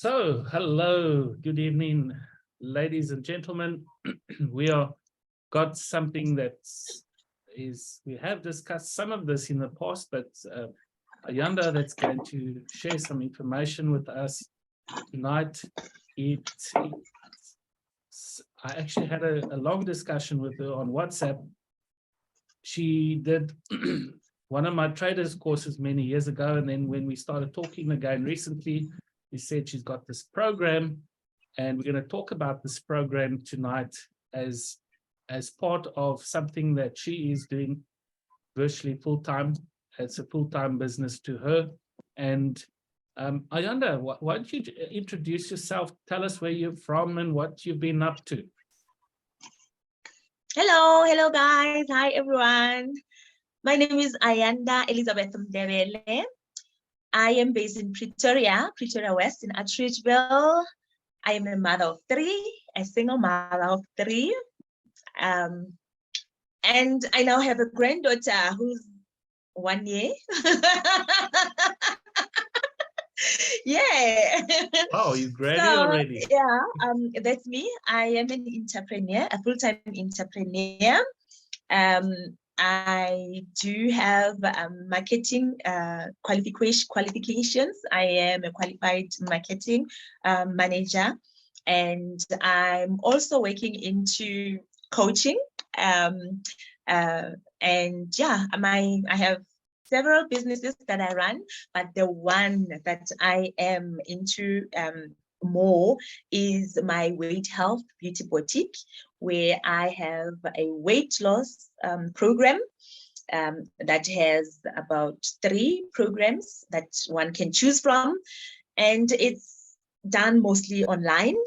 So, hello, good evening, ladies and gentlemen. We are got something we have discussed some of this in the past, but Ayanda that's going to share some information with us tonight. I actually had a long discussion with her on WhatsApp. She did one of my traders courses many years ago, and then when we started talking again recently, she said she's got this program, and we're going to talk about this program tonight as part of something that she is doing virtually full-time. It's a full-time business to her. And Ayanda, why don't you introduce yourself? Tell us where you're from and what you've been up to. Hello guys. Hi everyone. My name is Ayanda Elizabeth Mdebele. I am based in Pretoria West in Atteridgeville. I am a mother of three, a single mother of three. And I now have a granddaughter who's 1 year. Yeah. Oh, you're granny already. Yeah, that's me. I am an entrepreneur, a full-time entrepreneur. I do have marketing qualifications. I am a qualified marketing manager, and I'm also working into coaching. And yeah, I have several businesses that I run, but the one that I am into more is my weight health beauty boutique, where I have a weight loss program that has about 3 programs that one can choose from, and it's done mostly online.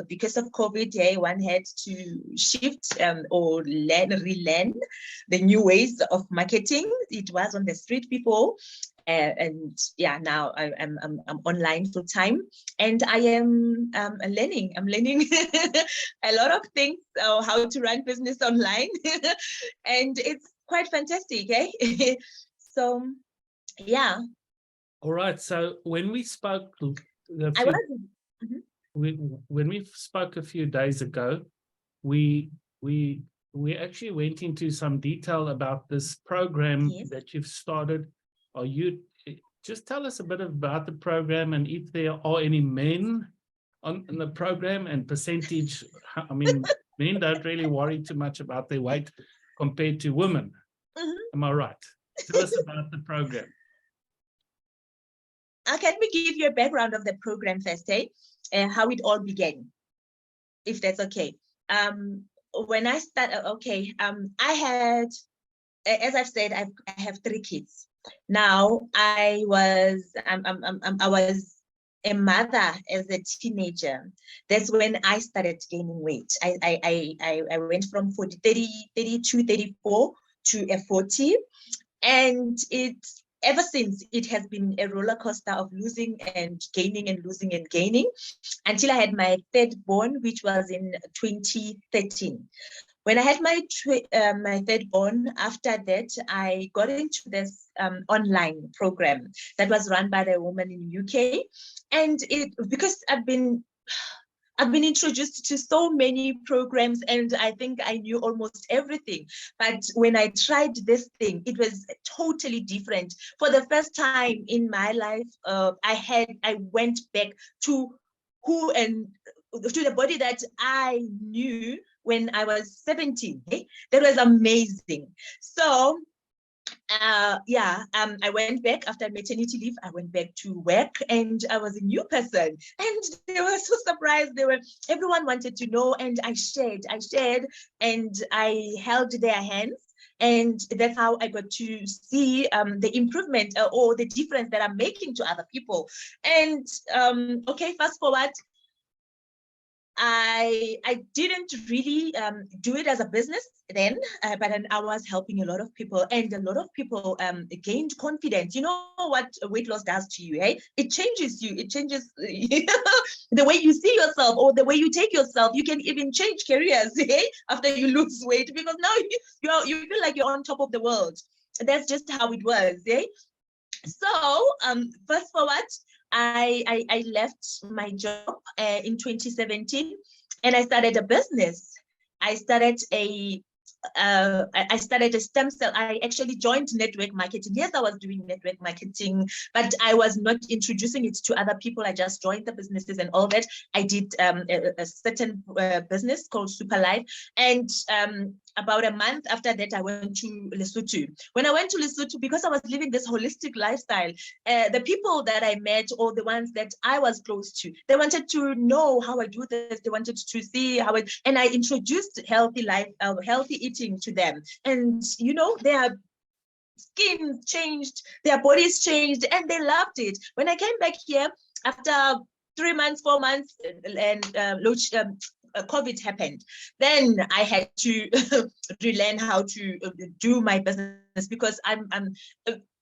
Because of COVID, one had to shift or relearn the new ways of marketing. It was on the street before, and yeah, now I'm online full time, and I am learning. I'm learning a lot of things, how to run business online, and it's quite fantastic, eh? So yeah. All right. So when we spoke, when we spoke a few days ago, we actually went into some detail about this program that you've started. Just tell us a bit about the program, and if there are any men in the program and percentage. I mean, men don't really worry too much about their weight compared to women. Am I right? Tell us about the program. Can we give you a background of the program first, how it all began, if that's okay? When I started, I had, as I've said, I have 3 kids. Now I was a mother as a teenager. That's when I started gaining weight. I went from 32, 34 to a 40, and ever since, it has been a roller coaster of losing and gaining and losing and gaining, until I had my 3rd born, which was in 2013. When I had my 3rd born, after that, I got into this online program that was run by the woman in UK. And because I've been introduced to so many programs, and I think I knew almost everything. But when I tried this thing, it was totally different. For the first time in my life, I went back to the body that I knew when I was 17. That was amazing. So I went back after maternity leave. I went back to work, and I was a new person, and they were so surprised. Everyone wanted to know, and I shared, and I held their hands, and that's how I got to see the improvement or the difference that I'm making to other people. And fast forward, I didn't really do it as a business then, but then I was helping a lot of people, and a lot of people gained confidence. You know what weight loss does to you, eh? It changes you. It changes the way you see yourself, or the way you take yourself. You can even change careers, eh? After you lose weight, because now you feel like you're on top of the world. That's just how it was, eh? So fast forward, I left my job in 2017, and I started a business. I started a stem cell. I actually joined network marketing. Yes, I was doing network marketing, but I was not introducing it to other people. I just joined the businesses and all that. I did a certain business called Super Life. And about a month after that, I went to Lesotho. When I went to Lesotho, because I was living this holistic lifestyle, the people that I met, or the ones that I was close to, they wanted to know how I do this. They wanted to see how it, and I introduced healthy life, healthy eating to them. And, you know, their skin changed, their bodies changed, and they loved it. When I came back here after 3 months, 4 months, and COVID happened, then I had to relearn how to do my business, because I'm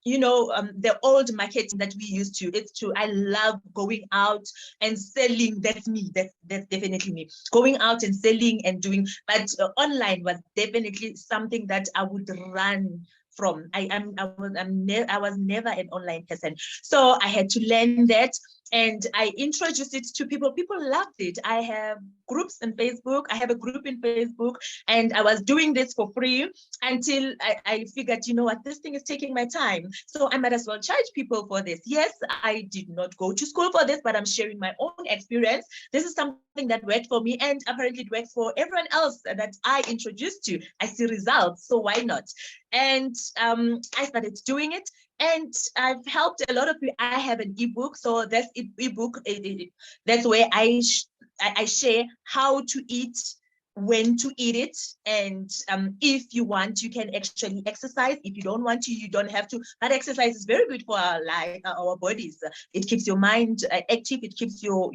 you know, the old marketing that we used to, it's true. I love going out and selling. That's me. That's definitely me. Going out and selling and doing, but online was definitely something that I would run from. I was never an online person. So I had to learn that. And I introduced it to people. People loved it. I have groups in Facebook. I have a group in Facebook, and I was doing this for free until I figured, you know what, this thing is taking my time. So I might as well charge people for this. Yes, I did not go to school for this, but I'm sharing my own experience. This is something that worked for me, and apparently it works for everyone else that I introduced to. I see results, so why not? And I started doing it. And I've helped a lot of people. I have an ebook, so that's ebook. That's where I share how to eat, when to eat it, and if you want, you can actually exercise. If you don't want to, you don't have to. But exercise is very good for our life, our bodies. It keeps your mind active. It keeps your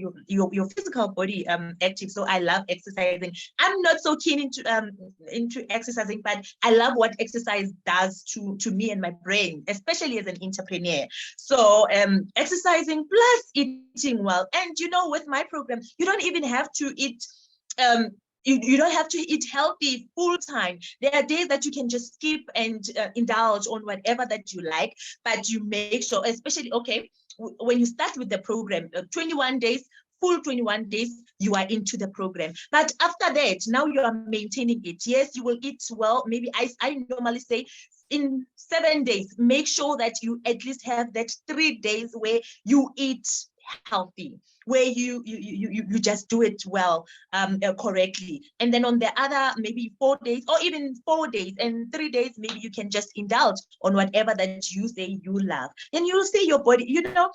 physical body active. So I love exercising. I'm not so keen into exercising, but I love what exercise does to me and my brain, especially as an entrepreneur. So exercising plus eating well. And you know, with my program, you don't even have to eat you don't have to eat healthy full time. There are days that you can just skip and indulge on whatever that you like, but you make sure, especially, okay, when you start with the program, 21 days, full 21 days, you are into the program. But after that, now you are maintaining it. Yes, you will eat well. Maybe I normally say in 7 days, make sure that you at least have that 3 days where you eat healthy, where you just do it well, correctly. And then on the other, maybe 4 days, or even 4 days and 3 days, maybe you can just indulge on whatever that you say you love. And you'll see your body, you know,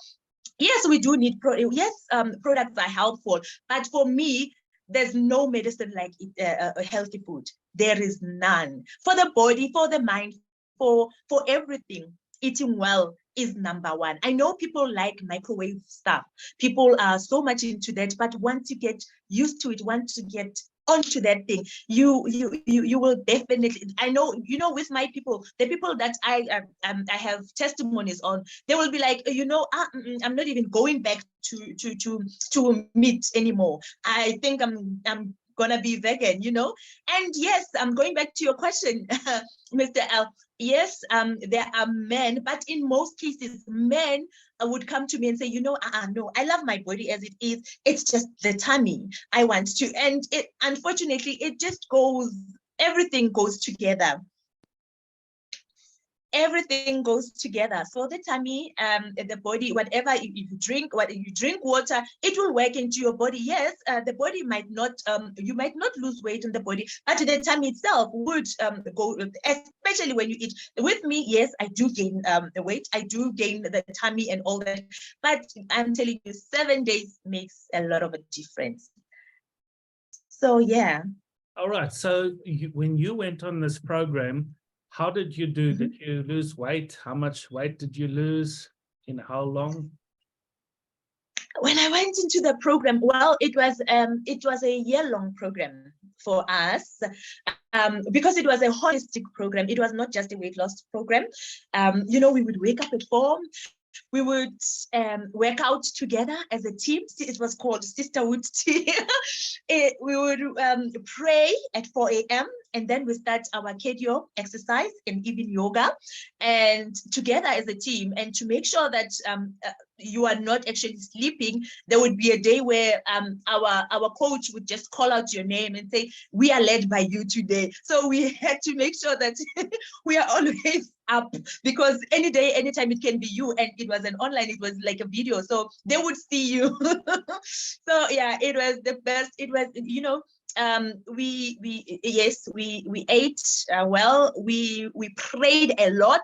yes, we do need products are helpful, but for me, there's no medicine like a healthy food. There is none. For the body, for the mind, for everything, eating well is number one. I know people like microwave stuff. People are so much into that, but once you get used to it, once you get onto that thing, you will definitely. I know, you know, with my people, the people that I have testimonies on, they will be like, you know, I'm not even going back to meat anymore. I think I'm gonna be vegan, you know. And yes, I'm going back to your question, Mr. L. Yes, there are men, but in most cases, men would come to me and say, you know, no, I love my body as it is. It's just the tummy I want to. And it, unfortunately, it just goes, everything goes together. Everything goes together. So the tummy, the body, whatever, if you drink, water, it will work into your body. Yes, the body might not, you might not lose weight in the body, but the tummy itself would go, especially when you eat. With me, yes, I do gain the weight, I do gain the tummy and all that, but I'm telling you, 7 days makes a lot of a difference. So yeah. All right. So when you went on this program, how did you do? Did you lose weight? How much weight did you lose? In how long? When I went into the program, well, it was a year-long program for us, because it was a holistic program. It was not just a weight loss program. You know, we would wake up at 4. We would work out together as a team. It was called Sisterhood Team. We would pray at 4 a.m. and then we start our cardio exercise and even yoga, and together as a team. And to make sure that you are not actually sleeping, there would be a day where our coach would just call out your name and say, we are led by you today. So we had to make sure that we are always up, because any day, anytime it can be you. And it was an online, it was like a video, so they would see you. So yeah, it was the best. It was, you know, we ate well, we prayed a lot.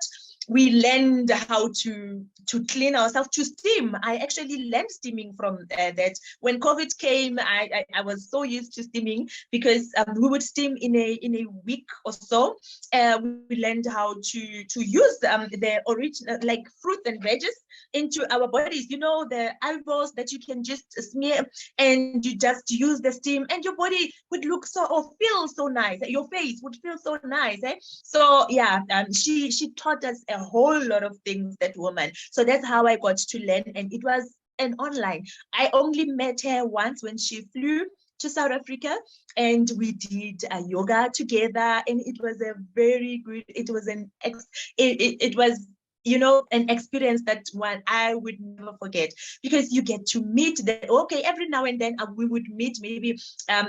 We learned how to clean ourselves, to steam. I actually learned steaming from that. When COVID came, I was so used to steaming, because we would steam in a week or so. We learned how to use the original, like, fruits and veggies into our bodies. You know, the eyeballs that you can just smear, and you just use the steam, and your body would look so, or feel so nice. Your face would feel so nice. So yeah, she taught us a whole lot of things, that woman. So that's how I got to learn, and it was an online. I only met her once when she flew to South Africa, and we did yoga together, and it was a very good, it was it was, you know, an experience that one I would never forget, because you get to meet the, okay, every now and then we would meet, maybe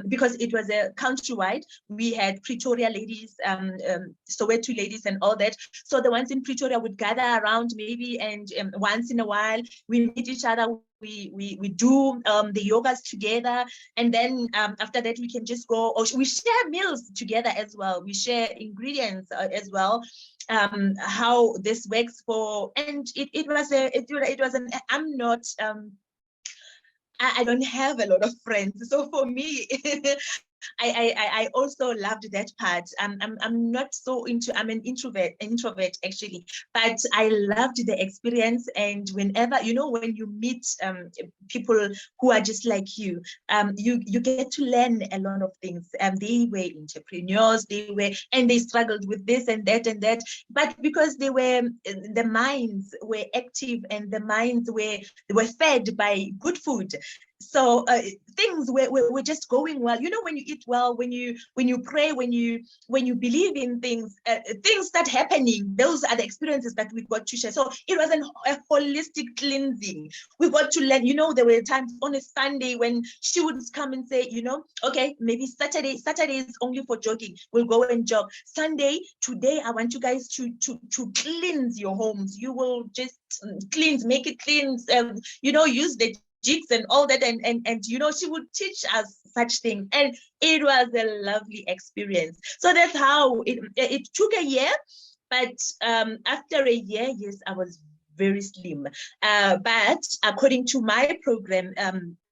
because it was a countrywide. We had Pretoria ladies, Soweto ladies and all that. So the ones in Pretoria would gather around maybe, and once in a while we meet each other. We do the yogas together, and then after that we can just go, or we share meals together as well. We share ingredients as well, how this works for, and it was an, I'm not I don't have a lot of friends, so for me I also loved that part. I'm not so into, I'm an introvert actually, but I loved the experience. And whenever, you know, when you meet people who are just like you, you get to learn a lot of things. They were entrepreneurs, and they struggled with this and that, but because they were, the minds were active, and the minds were fed by good food. So things were just going well. You know, when you eat well, when you pray, when you believe in things, things start happening. Those are the experiences that we got to share. So it was a holistic cleansing. We got to learn. You know, there were times on a Sunday when she would come and say, you know, okay, maybe Saturday is only for jogging. We'll go and jog. Sunday, today I want you guys to cleanse your homes. You will just cleanse, make it clean. You know, use the jigs and all that, and you know, she would teach us such things, and it was a lovely experience. So that's how it took a year, but after a year, yes, I was very slim, but according to my program,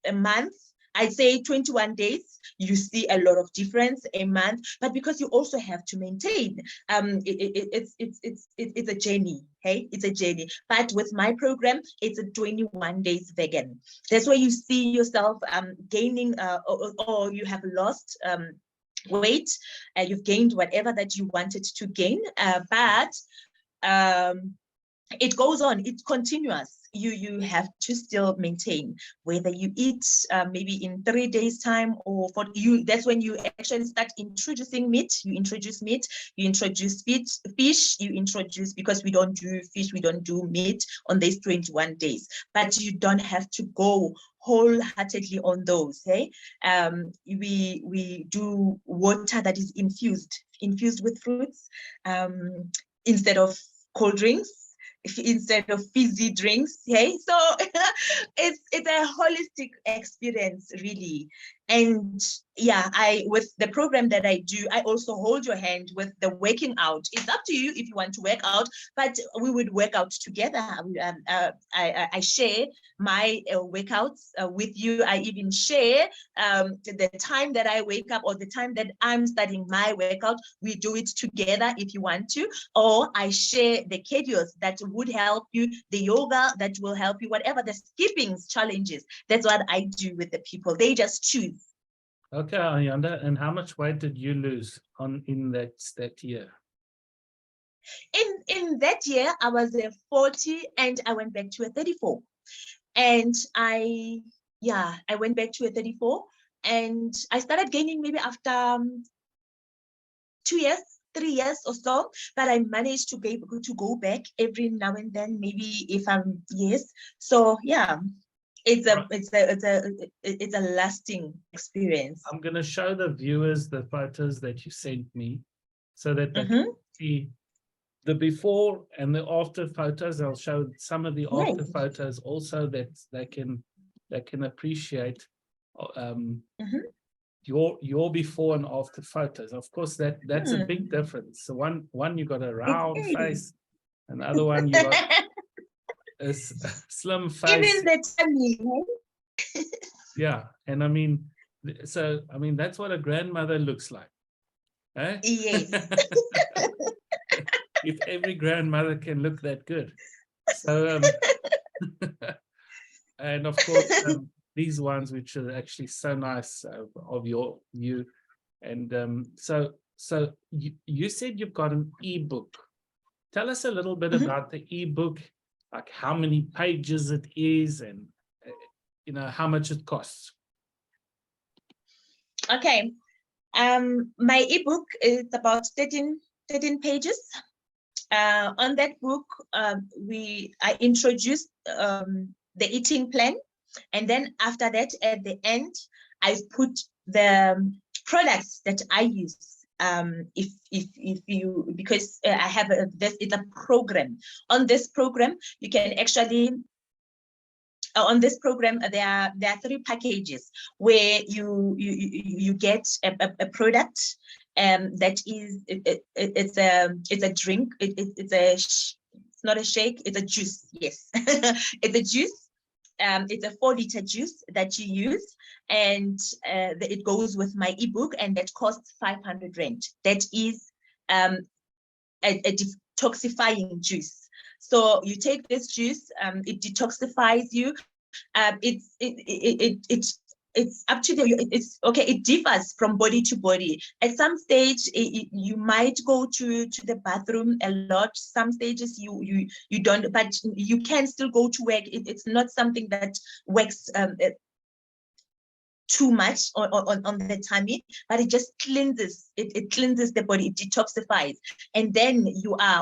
a month, I say 21 days, you see a lot of difference a month. But because you also have to maintain, it's a journey. Hey, it's a journey. But with my program, it's a 21 days vegan. That's where you see yourself gaining, or you have lost weight, you've gained whatever that you wanted to gain, but it goes on, it's continuous. You have to still maintain, whether you eat maybe in 3 days time, or for you, that's when you actually start introducing meat. You introduce meat, you introduce fish, you introduce, because we don't do fish, we don't do meat on these 21 days, but you don't have to go wholeheartedly on those. Hey, we do water that is infused with fruits, instead of cold drinks, instead of fizzy drinks. Okay, so it's a holistic experience, really. And yeah, with the program that I do, I also hold your hand with the working out. It's up to you if you want to work out, but we would work out together. I share my workouts with you. I even share the time that I wake up, or the time that I'm starting my workout. We do it together if you want to, or I share the cardios that would help you, the yoga that will help you, whatever the skippings challenges. That's what I do with the people. They just choose. Okay, Ayanda, and how much weight did you lose in that year? In that year, I was a 40, and I went back to a 34. And I went back to a 34, and I started gaining maybe after 2 years, 3 years or so, but I managed to go back every now and then, maybe if I'm, yes. So yeah, it's a lasting experience. I'm going to show the viewers the photos that you sent me so that they can see the before and the after photos. I'll show some of the after photos also that they can appreciate your before and after photos. Of course, that's a big difference. So one you got a round face, and the other one you got a slim face. Even the tummy, Yeah, and I mean, so I mean that's what a grandmother looks like. Eh? yes. If every grandmother can look that good. So and of course these ones which are actually so nice of you. And so you said you've got an ebook. Tell us a little bit about the ebook, like how many pages it is, and how much it costs. Okay. My ebook is about 13 pages. On that book, I introduced the eating plan, and then after that, at the end, I put the products that I use. If you, because I have it's a program. On this program, you can actually. On this program, there are 3 packages where you get a product that is it's a drink. It's not a shake. It's a juice. Yes, it's a juice. It's a 4-liter juice that you use, and it goes with my ebook, and that costs 500 rand. That is a detoxifying juice. So you take this juice, it detoxifies you. It's up to it's okay. It differs from body to body. At some stage, you might go to the bathroom a lot. Some stages you don't, but you can still go to work. It's not something that works too much on the tummy, but it just cleanses. It cleanses the body. It detoxifies, and then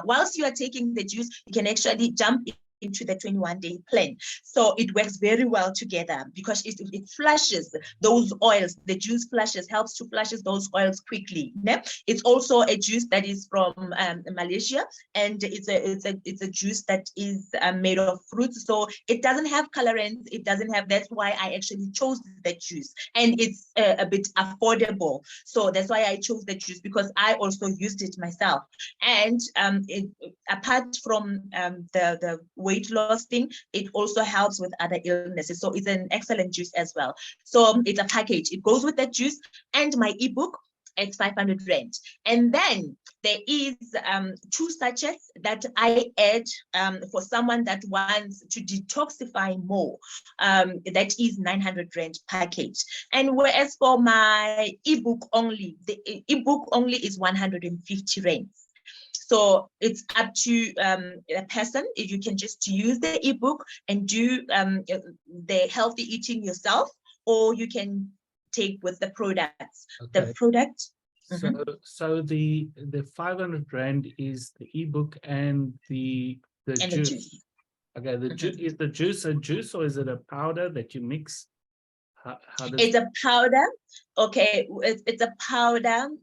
whilst you are taking the juice, you can actually jump into the 21-day plan. So it works very well together because it flushes those oils. The juice helps to flushes those oils quickly. It's also a juice that is from Malaysia, and it's a juice that is made of fruits. So it doesn't have colorants. It doesn't have. That's why I actually chose the juice, and it's a bit affordable. So that's why I chose the juice, because I also used it myself. And apart from the weight loss thing, it also helps with other illnesses. So it's an excellent juice as well. So it's a package. It goes with that juice and my ebook. It's 500 rand. And then there is 2 sachets that I add for someone that wants to detoxify more. That is 900 rand package. And whereas for my ebook only, the ebook only is 150 rand. So it's up to a person if you can just use the ebook and do the healthy eating yourself, or you can take with the products. Okay. The product. So the 500 rand is the ebook and the juice. The juice. Okay, is the juice a juice, or is it a powder that you mix? How does... It's a powder. Okay, it's a powder.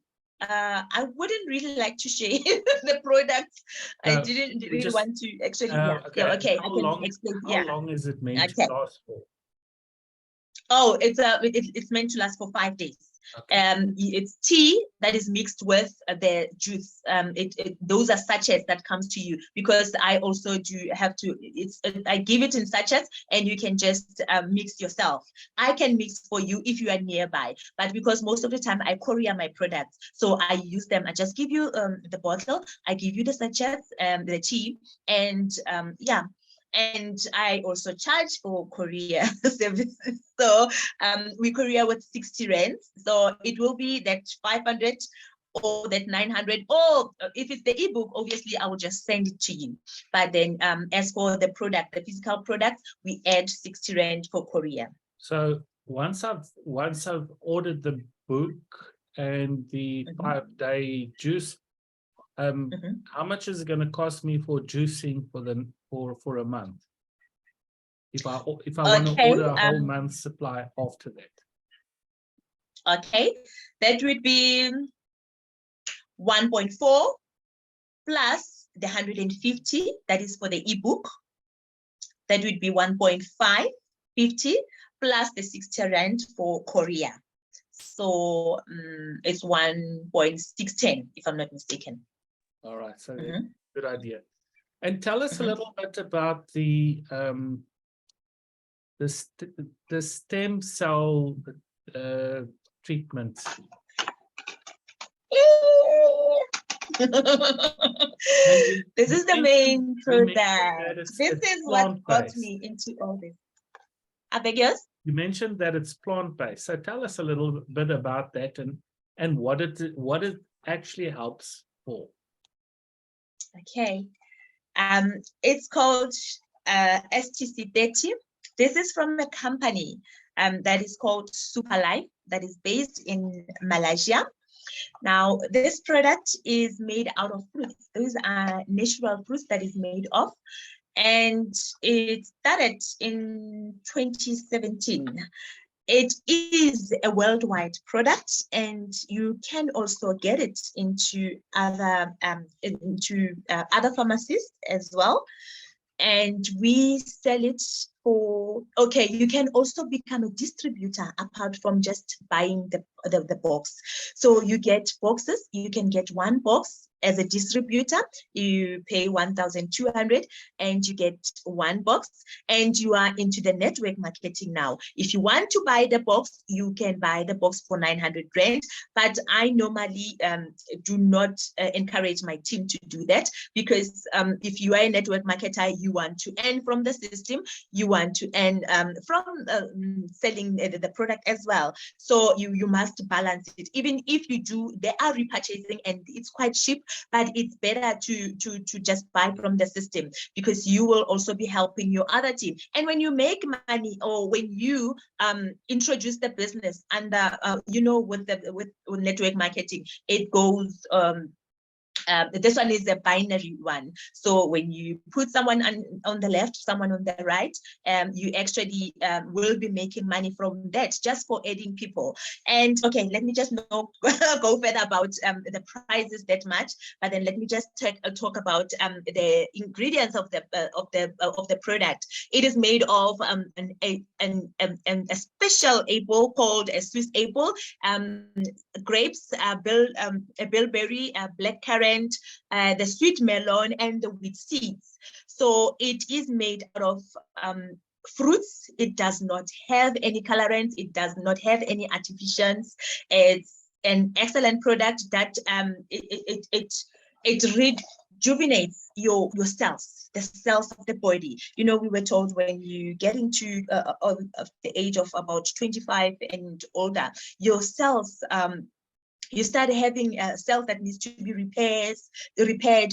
I wouldn't really like to share the product. I didn't really want to actually. Okay. How long is it meant to last for? Oh, it's meant to last for 5 days. Okay. It's tea that is mixed with the juice. Those are sachets that comes to you, because I also do have to. I give it in sachets, and you can just mix yourself. I can mix for you if you are nearby, but because most of the time I courier my products, so I use them. I just give you the bottle. I give you the sachets, the tea, and And I also charge for courier services. So we courier with 60 rand. So it will be that 500 or that 900. Or if it's the ebook, obviously I will just send it to you. But then as for the product, the physical product, we add 60 rand for courier. So once I've ordered the book and the 5-day juice. How much is it going to cost me for juicing for a month? If I want to order a whole month's supply after that. Okay, that would be 1.4 plus the 150, that is for the ebook. That would be 1.550 plus the 60 rand for Korea. So it's 1.610, if I'm not mistaken. All right, so good idea. And tell us a little bit about the stem cell treatment. This is the main product. This is what got me into all this. I beg yours? You mentioned that it's plant-based. So tell us a little bit about that and what it actually helps for. Okay. It's called STC30. This is from a company that is called Superlife, that is based in Malaysia. Now, this product is made out of fruits. Those are natural fruits that is made of. And it started in 2017. It is a worldwide product, and you can also get it into other pharmacies as well. And we sell it for, okay, you can also become a distributor apart from just buying the box. So you get boxes, you can get one box as a distributor, you pay 1,200 and you get one box, and you are into the network marketing now. If you want to buy the box, you can buy the box for 900 rand, but I normally do not encourage my team to do that, because if you are a network marketer, you want to earn from the system, you want to earn from selling the product as well. So you must balance it. Even if you do, they are repurchasing and it's quite cheap, but it's better to just buy from the system, because you will also be helping your other team. And when you make money, or when you introduce the business under with network marketing, it goes this one is a binary one. So when you put someone on the left, someone on the right, you actually will be making money from that, just for adding people. And okay, let me just not go further about the prices that much, but then let me just talk about the ingredients of the product. It is made of a special apple called a Swiss apple, grapes, bilberry, black currant, the sweet melon, and the wheat seeds. So it is made out of fruits. It does not have any colorants. It does not have any artificials. It's an excellent product that it rejuvenates your cells, the cells of the body. You know, we were told when you get into the age of about 25 and older, your cells you start having cells that needs to be repaired,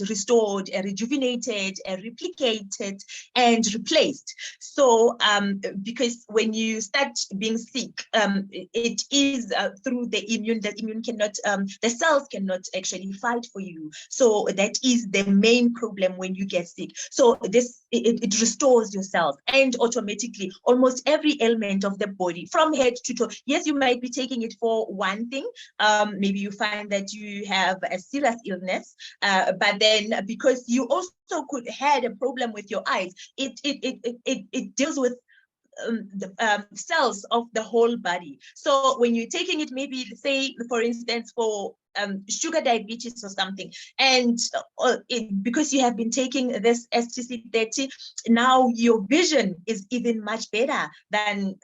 restored, rejuvenated, replicated, and replaced. So because when you start being sick, it is through the immune cannot, the cells cannot actually fight for you. So that is the main problem when you get sick. So this, it restores your cells, and automatically almost every ailment of the body from head to toe. Yes, you might be taking it for one thing. Maybe you find that you have a serious illness, but then because you also could had a problem with your eyes, it deals with the cells of the whole body. So when you're taking it, maybe say for instance for sugar diabetes or something, and because you have been taking this STC30, now your vision is even much better than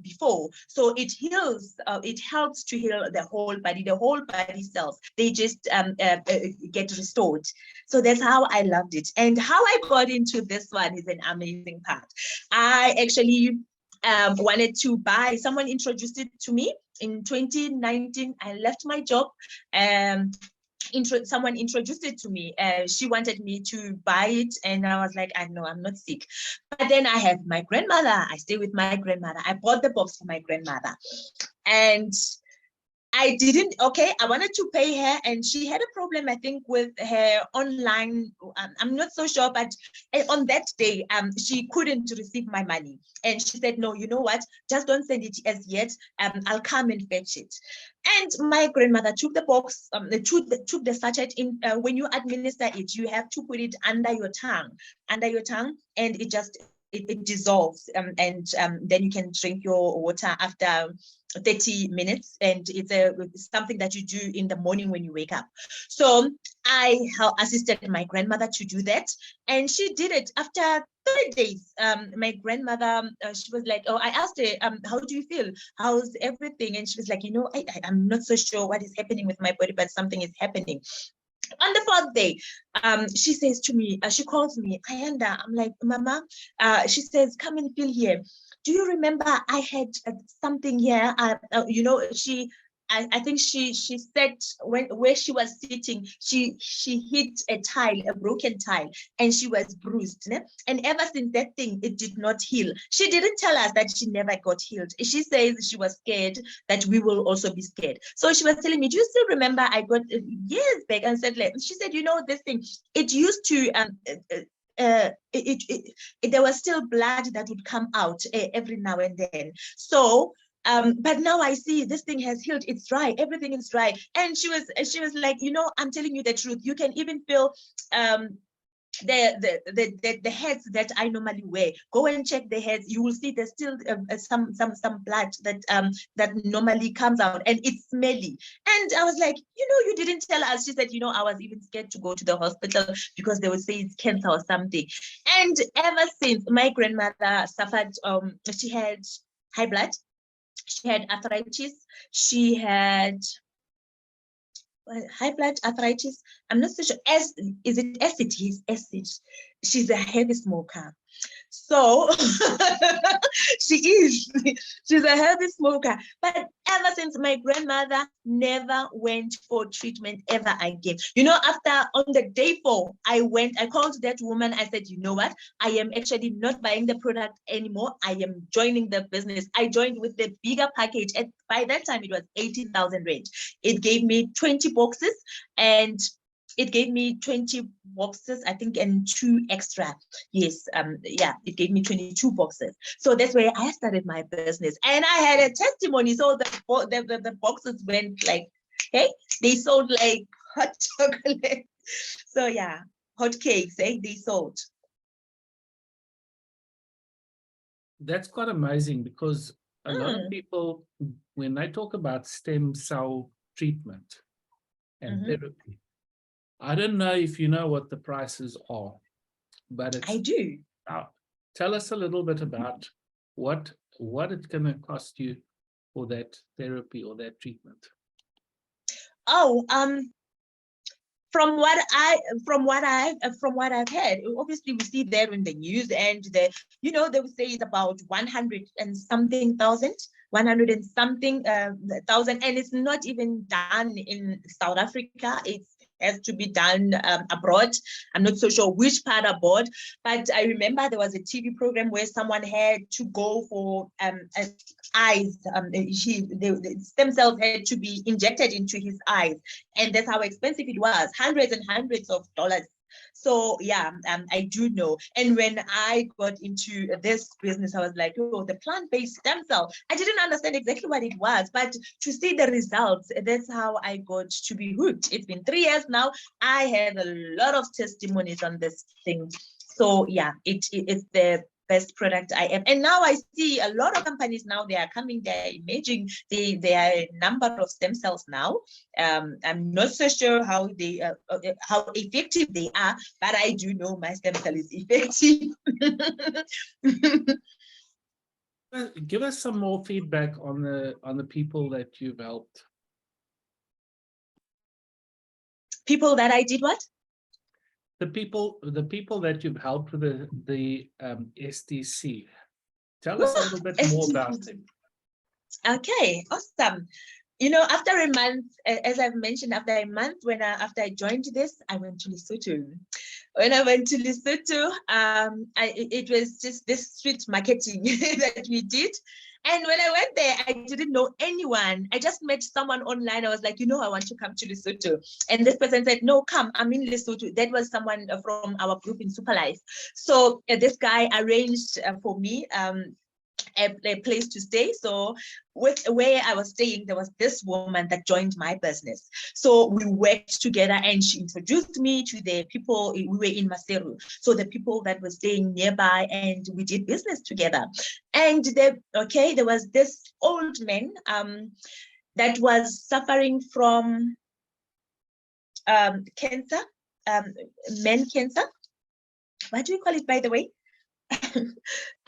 before. So it heals, it helps to heal the whole body cells. They just get restored. So that's how I loved it. And how I got into this one is an amazing part. I actually wanted to buy, someone introduced it to me in 2019. I left my job. Someone introduced it to me. She wanted me to buy it, and I was like, I know I'm not sick. But then I have my grandmother. I stay with my grandmother. I bought the box for my grandmother, and I didn't, okay, I wanted to pay her, and she had a problem, I think, with her online. I'm not so sure, but on that day, she couldn't receive my money. And she said, no, you know what? Just don't send it as yet. I'll come and fetch it. And my grandmother took the box, took the sachet in. When you administer it, you have to put it under your tongue, and it just, it dissolves, and then you can drink your water after 30 minutes, and it's something that you do in the morning when you wake up. So I assisted my grandmother to do that, and she did it after 3 days. My grandmother, she was like, oh, I asked her, how do you feel? How's everything? And she was like, you know, I'm not so sure what is happening with my body, but something is happening. On the 4th day, she says to me, she calls me, Ayanda. I'm like, Mama, she says, come and feel here. Do you remember I had something here? You know, I think she said where she was sitting, she hit a tile, a broken tile, and she was bruised. Ne? And ever since that thing, it did not heal. She didn't tell us that she never got healed. She says she was scared that we will also be scared. So she was telling me, do you still remember I got years back? And said, like, she said, you know, this thing, it used to there was still blood that would come out every now and then. So but now I see this thing has healed. It's dry. Everything is dry. And she was like, you know, I'm telling you the truth. You can even feel the heads that I normally wear. Go and check the heads. You will see there's still some blood that normally comes out, and it's smelly. And I was like, you know, you didn't tell us. She said, you know, I was even scared to go to the hospital because they would say it's cancer or something. And ever since, my grandmother suffered, she had high blood, she had arthritis, she had high blood, arthritis. I'm not so sure. Is it acid? Yes, acid. She's a heavy smoker. So she's a heavy smoker. But ever since, my grandmother never went for treatment ever again. You know, after on the day 4, I called that woman. I said, you know what? I am actually not buying the product anymore. I am joining the business. I joined with the bigger package. And by that time, it was 80,000 rand. It gave me 20 boxes, and it gave me 20 boxes, I think, and 2 extra. Yes, yeah, it gave me 22 boxes. So that's where I started my business. And I had a testimony. So the boxes went like, hey, they sold like hot chocolate. So yeah, hot cakes, they sold. That's quite amazing, because a lot of people, when they talk about stem cell treatment and therapy, I don't know if you know what the prices are, but I do. Tell us a little bit about what it's going to cost you for that therapy or that treatment. Oh, from what I've heard, obviously we see there in the news, and they will say it's about 100 and something thousand, 100 and something thousand, and it's not even done in South Africa. It has to be done abroad. I'm not so sure which part abroad, but I remember there was a TV program where someone had to go for eyes. The stem cells had to be injected into his eyes, and that's how expensive it was, hundreds and hundreds of dollars. So yeah, I do know. And when I got into this business, I was like, oh, the plant-based stem cell. I didn't understand exactly what it was, but to see the results, that's how I got to be hooked. It's been 3 years now. I have a lot of testimonies on this thing. So yeah, it's the best product I have. And now I see a lot of companies now, they are coming, they're imaging, there are a number of stem cells now. I'm not so sure how effective they are, but I do know my stem cell is effective. Give us some more feedback on the people that you've helped. People that I did what? The people that you've helped with the STC. Tell us a little bit more about them. Okay, awesome. you know, after a month, as I've mentioned, after a month, after I joined this, I went to Lesotho. When I went to Lesotho, it was just this street marketing that we did. And when I went there, I didn't know anyone. I just met someone online. I was like, you know, I want to come to Lesotho. And this person said, no, come, I'm in Lesotho. That was someone from our group in Superlife. So this guy arranged for me a place to stay. So with where I was staying, there was this woman that joined my business. So we worked together and she introduced me to the people. We were in Maseru. So the people that were staying nearby, and we did business together. And there was this old man that was suffering from cancer, men cancer. What do you call it, by the way?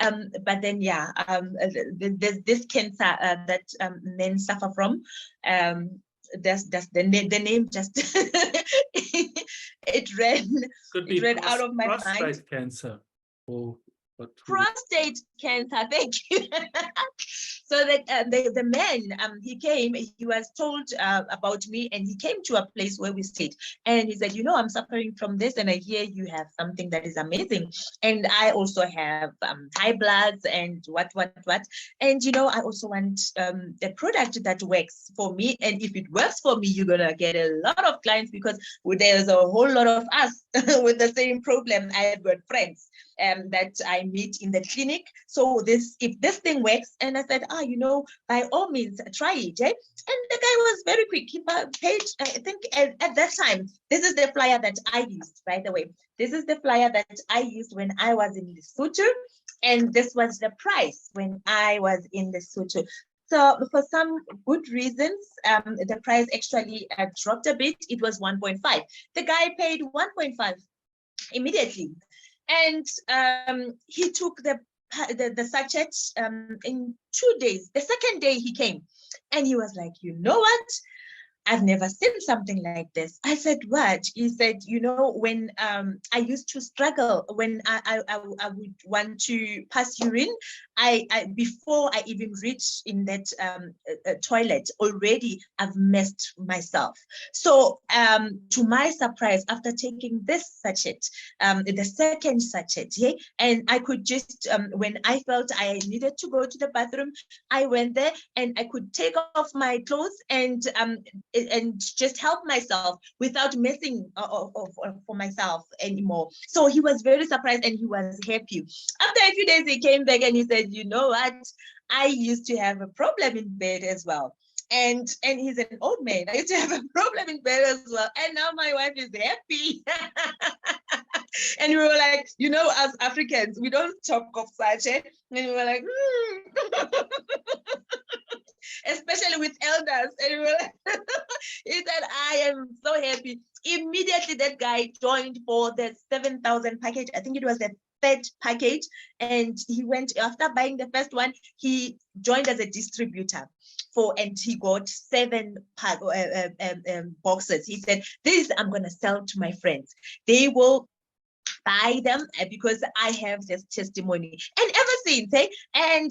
But then, yeah, there's this cancer that men suffer from. That's the name just it ran out of my mind. Prostate cancer or what? Prostate cancer. Thank you. So that the man, he came, he was told about me, and he came to a place where we stayed, and he said, you know, I'm suffering from this, and I hear you have something that is amazing, and I also have high bloods and what, and you know, I also want a product that works for me, and if it works for me, you're gonna get a lot of clients, because there's a whole lot of us with the same problem. I have got friends that I meet in the clinic. So if this thing works, and I said, you know, by all means, try it. Eh? And the guy was very quick. He paid, I think at that time, this is the flyer that I used, by the way. This is the flyer that I used when I was in Lesotho. And this was the price when I was in Lesotho. So for some good reasons, the price actually dropped a bit. It was 1.5. The guy paid 1.5 immediately. And he took the sachet in 2 days. The second day he came, and he was like, you know what? I've never seen something like this. I said, what? He said, you know, when I used to struggle, when I would want to pass urine, before I even reach in that toilet, already I've messed myself. So to my surprise, after taking this sachet, the second sachet, yeah, and I could just, when I felt I needed to go to the bathroom, I went there and I could take off my clothes and just help myself without messing for myself anymore. So he was very surprised and he was happy. After a few days, he came back and he said, you know what? I used to have a problem in bed as well. And he's an old man. I used to have a problem in bed as well. And now my wife is happy. And we were like, you know, as Africans, we don't talk of such. And we were like, especially with elders. And we were like, he said, I am so happy. Immediately, that guy joined for the 7,000 package. I think it was the third package. And he went, after buying the first one, he joined as a distributor. And he got 7 boxes. He said, this I'm going to sell to my friends. They will buy them because I have this testimony. And ever since, and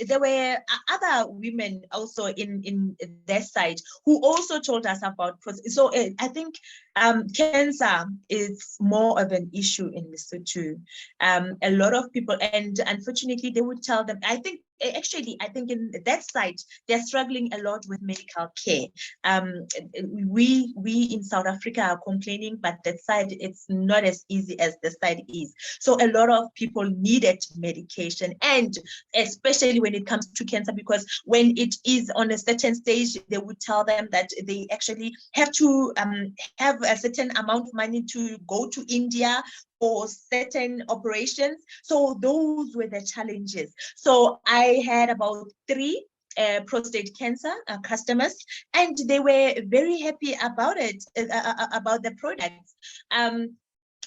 there were other women also in their side who also told us about. So I think cancer is more of an issue in Lesotho. A lot of people, and unfortunately, they would tell them, I think in that side, they're struggling a lot with medical care. We in South Africa are complaining, but that side, it's not as easy as the side is. So a lot of people needed medication, and especially when it comes to cancer, because when it is on a certain stage, they would tell them that they actually have to have a certain amount of money to go to India for certain operations. So those were the challenges. So I had about 3 prostate cancer customers, and they were very happy about it, about the products.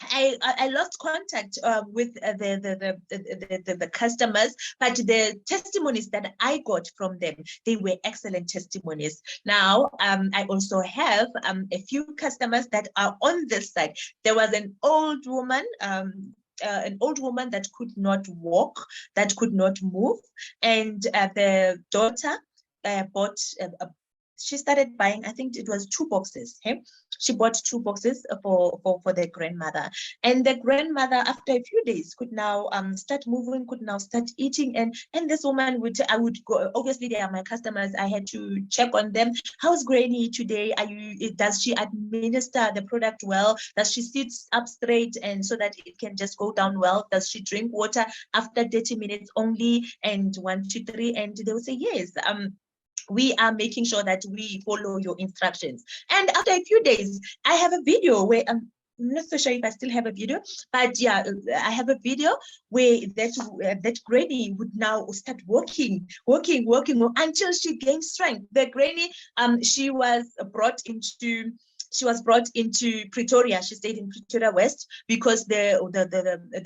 I lost contact with the customers, but the testimonies that I got from them, they were excellent testimonies. Now, I also have a few customers that are on this side. There was an old woman that could not walk, that could not move, and the daughter bought she started buying, I think it was 2 boxes. Okay? She bought 2 boxes for the grandmother. And the grandmother, after a few days, could now start moving, could now start eating. And this woman I would go, obviously they are my customers. I had to check on them. How's Granny today? Does she administer the product well? Does she sit up straight and so that it can just go down well? Does she drink water after 30 minutes only? And 1, 2, 3, and they would say yes. We are making sure that we follow your instructions. And after a few days, I have a video where I'm not so sure if I still have a video, but yeah, I have a video where that granny would now start walking until she gained strength. The granny, she was brought into Pretoria. She stayed in Pretoria West because the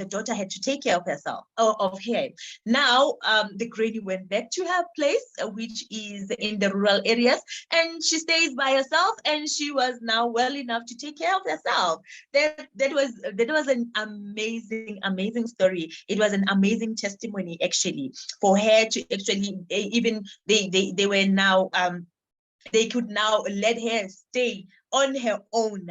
daughter had to take care of herself, of her. Now, the granny went back to her place, which is in the rural areas, and she stays by herself, and she was now well enough to take care of herself. That was an amazing story. It was an amazing testimony, actually, for her to actually, even they were now, they could now let her stay on her own,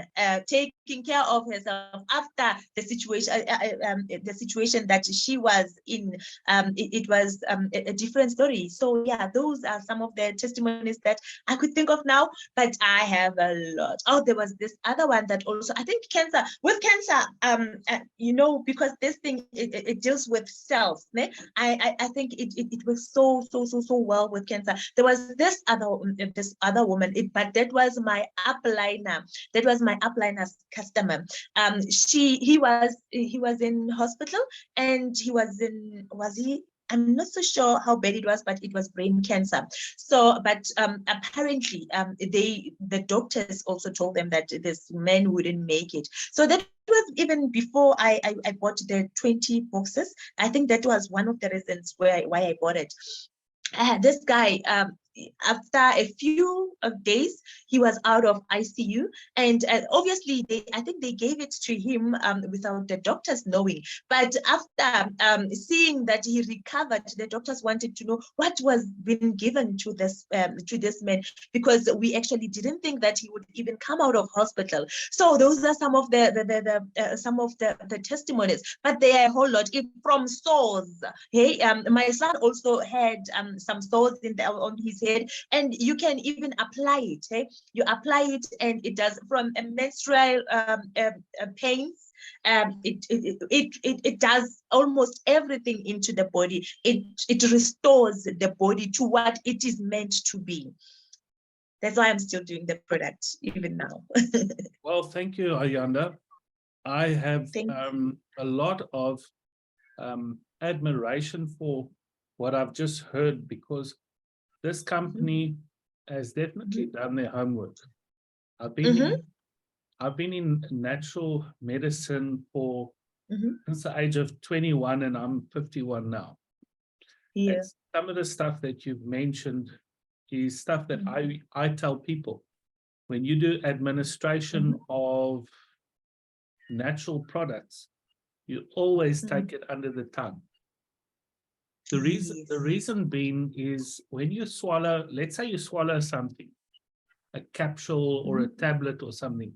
taking care of herself after the situation that she was in. It was a different story. So yeah, those are some of the testimonies that I could think of now, but I have a lot. Oh, there was this other one that also, I think with cancer, because this thing, it deals with cells. I think it was so well with cancer. There was this other woman, but that was my upliner. That was my upliner's customer. He was in hospital, and I'm not so sure how bad it was, but it was brain cancer. So, but apparently, the doctors also told them that this man wouldn't make it. So that was even before I bought the 20 boxes. I think that was one of the reasons why I bought it. This guy, after a few days, he was out of ICU, and obviously I think they gave it to him without the doctors knowing. But after seeing that he recovered, the doctors wanted to know what was being given to this man, because we actually didn't think that he would even come out of hospital. So those are some of the testimonies, but there are a whole lot. From sores. Hey, my son also had some sores on his head, and you can even apply it. Hey? You apply it, and it does, from menstrual pains. It does almost everything into the body. It restores the body to what it is meant to be. That's why I'm still doing the product even now. Well, thank you, Ayanda. I have a lot of admiration for what I've just heard, because this company has definitely done their homework. I've been in natural medicine for since the age of 21, and I'm 51 now. Yeah. And some of the stuff that you've mentioned is stuff that I tell people. When you do administration of natural products, you always take it under the tongue. The reason being is, when you swallow, let's say you swallow something, a capsule or a tablet or something,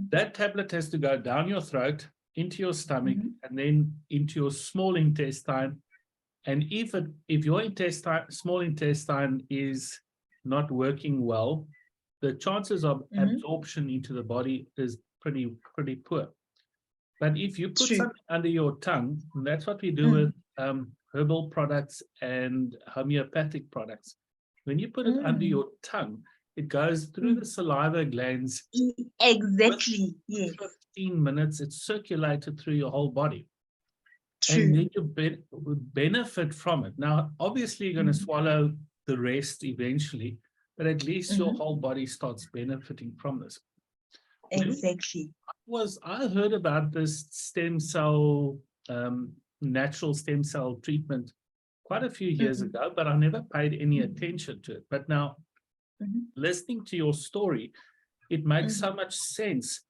that tablet has to go down your throat, into your stomach, and then into your small intestine. And if your small intestine is not working well, the chances of absorption into the body is pretty poor. But if you put something under your tongue, and that's what we do with herbal products and homeopathic products. When you put it under your tongue, it goes through the saliva glands. Exactly. Yes. 15 minutes, it's circulated through your whole body. True. And then you would benefit from it. Now, obviously, you're going to swallow the rest eventually, but at least your whole body starts benefiting from this. Exactly. I heard about this stem cell, natural stem cell treatment quite a few years ago, but I never paid any attention to it. But now, listening to your story, it makes so much sense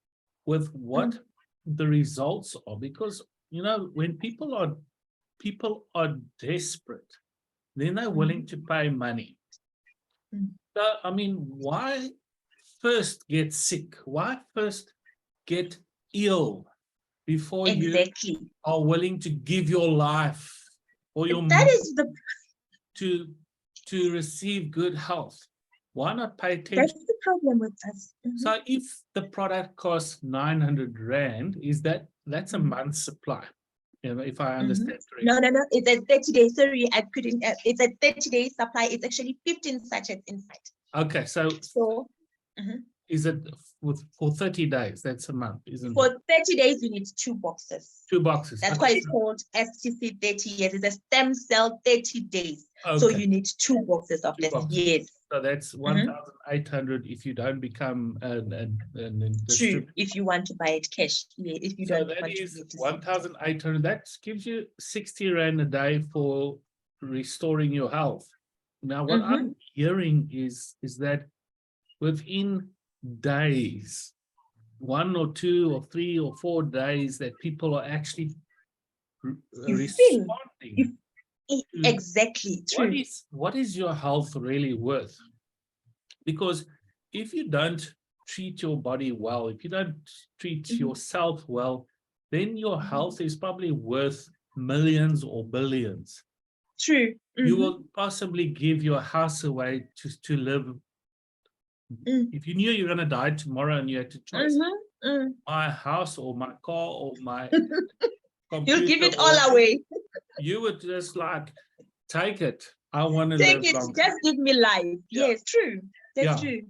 with what the results are, because when people are desperate, then they're willing to pay money. So, I mean, why first get sick? Why first get ill before you Exactly. are willing to give your life or your That money is the to receive good health? Why not pay attention? that's the problem with us. So if the product costs 900 Rand, that's a month's supply, if I understand correctly. No. It's a 30-day. Sorry, I couldn't. It's a 30-day supply. It's actually 15 sachets inside. Okay, so mhm. is it for 30 days? That's a month, isn't For it? 30 days, you need 2 boxes. 2 boxes. That's why it's called STC 30 years. It's a stem cell 30 days. Okay. So you need 2 boxes of 2 that. boxes. Yes. So that's 1,800 if you don't become an True. If you want to buy it cash. Yeah, if you don't that want is to 1,800. That gives you 60 Rand a day for restoring your health. Now, what I'm hearing is that within days, 1 or 2 or 3 or 4 days, that people are actually responding. Exactly. True. What is your health really worth? Because if you don't treat your body well, if you don't treat yourself well, then your health is probably worth millions or billions. True. You will possibly give your house away to live. If you knew you were going to die tomorrow and you had to choose my house or my car or my computer, you'll give it all away. You would just like, take it. I want to take live it. longer. Just give me life. Yeah. Yes, true. That's true.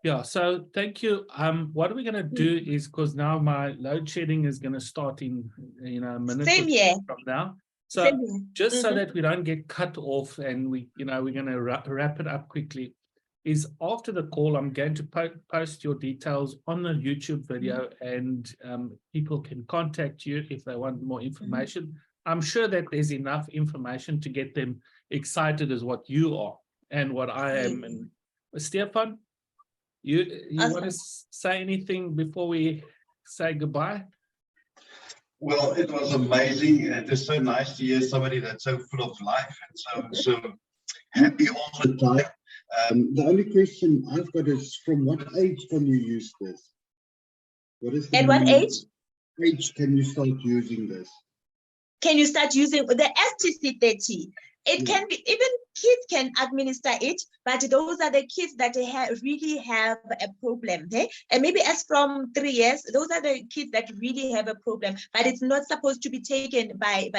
Yeah, so thank you. What are we going to do is, because now my load shedding is going to start in a minute Same here. from now. So just so that we don't get cut off and we're going to wrap it up quickly, is after the call, I'm going to post your details on the YouTube video, and people can contact you if they want more information. I'm sure that there's enough information to get them excited as what you are and what I am. And Stephan, you want to say anything before we say goodbye? Well, it was amazing. It is so nice to hear somebody that's so full of life and so happy all the time. The only question I've got is, from what age can you use this? What is the what age? Age can you start using this? Can you start using the STC 30? It can be, even kids can administer it, but those are the kids that really have a problem. Okay? And maybe as from 3 years, those are the kids that really have a problem, but it's not supposed to be taken by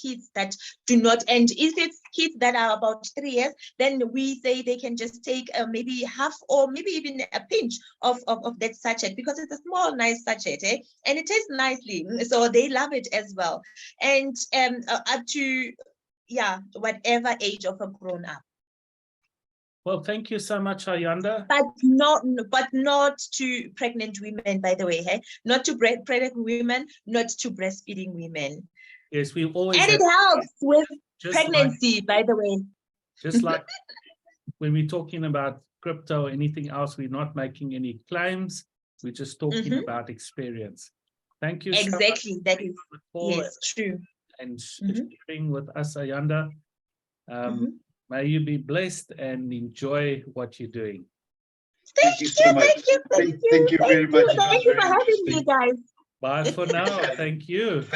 kids that do not. And if it's kids that are about 3 years, then we say they can just take maybe half or maybe even a pinch of that sachet, because it's a small, nice sachet, and it tastes nicely. So they love it as well. And up to whatever age of a grown up. Well, thank you so much, Ayanda. But not to pregnant women, by the way. Not to pregnant women, not to breastfeeding women. Yes, we always. And it helps with pregnancy, by the way. Just like when we're talking about crypto or anything else, we're not making any claims. We're just talking about experience. Thank you. Exactly. So much. That is yes, true. And sharing with us, Ayanda. May you be blessed and enjoy what you're doing. Thank you so much. Thank you very much. Thank you for having me, guys. Bye for now. Thank you.